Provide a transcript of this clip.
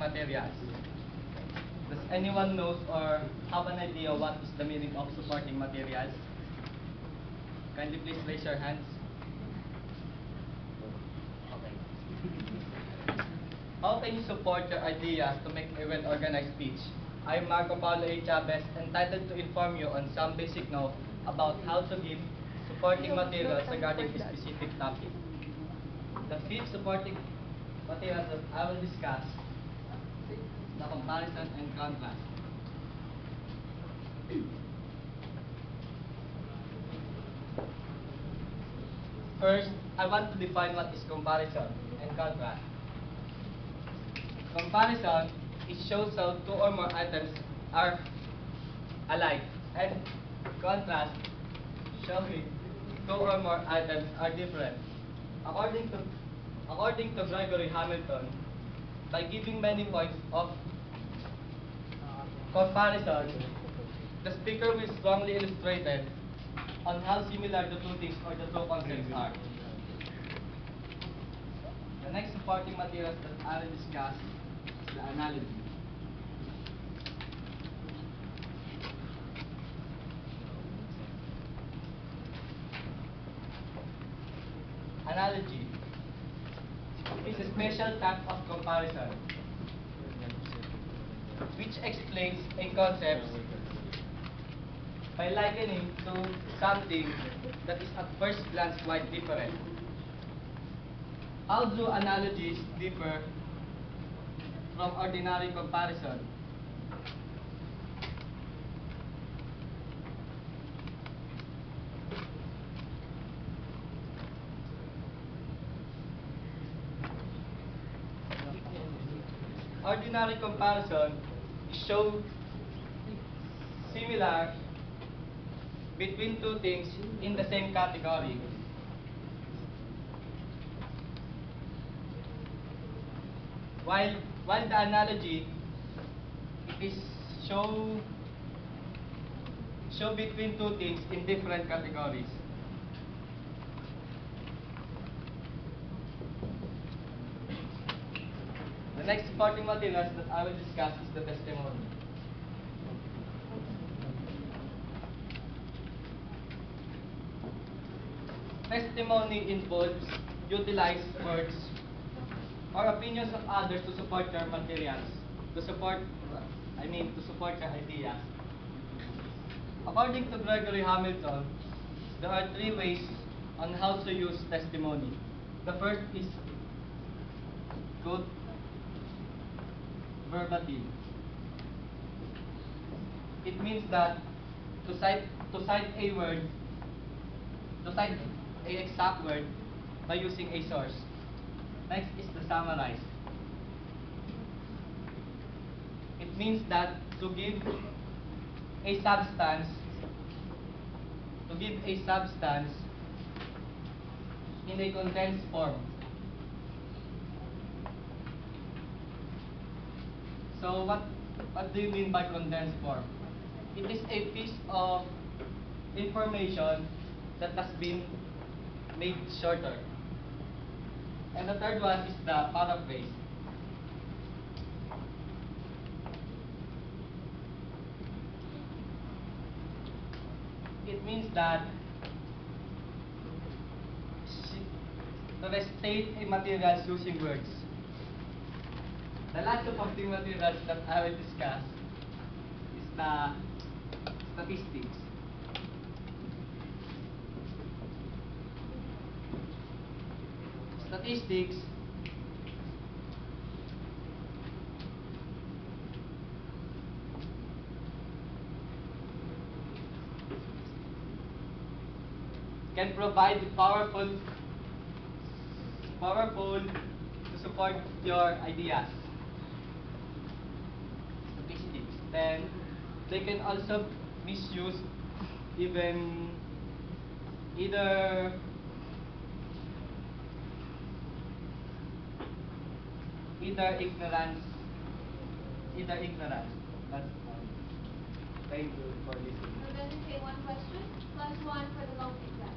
materials. Does anyone knows or have an idea what is the meaning of supporting materials? Kindly please raise your hands. Okay. How can you support your ideas to make a well-organized speech? I'm Marco Paulo A. Chavez, entitled to inform you on some basic know about how to give supporting materials regarding a specific topic. The fifth supporting materials that I will discuss is the comparison and contrast. First, I want to define what is comparison and contrast. Comparison is shows how two or more items are alike, and contrast showing two or more items are different. According to Gregory Hamilton, by giving many points of comparison, the speaker will strongly illustrate on how similar the two things or the two concepts are. The next supporting materials that I will discuss is the analogy. Analogy is a special type of comparison which explains a concept by likening to something that is at first glance quite different. How do analogies differ from ordinary comparison? Ordinary comparison shows similar between two things in the same category. While the analogy it is show between two things in different categories. The next supporting materials that I will discuss is the testimony. Testimony involves utilize words or opinions of others to support your materials, to support your ideas. According to Gregory Hamilton, there are three ways on how to use testimony. The first is good verbatim. It means that to cite a word, to cite a exact word by using a source. Next is the summarize. It means that to give a substance in a condensed form. So what do you mean by condensed form? It is a piece of information that has been made shorter. And the third one is the paraphrase. It means that to restate a material using words. The last supporting materials that I will discuss is the statistics. Statistics can provide powerful to support your ideas. Statistics. Then they can also misuse even either ignorance. That's all. Thank you for listening. So then you say one question plus one for the long exam.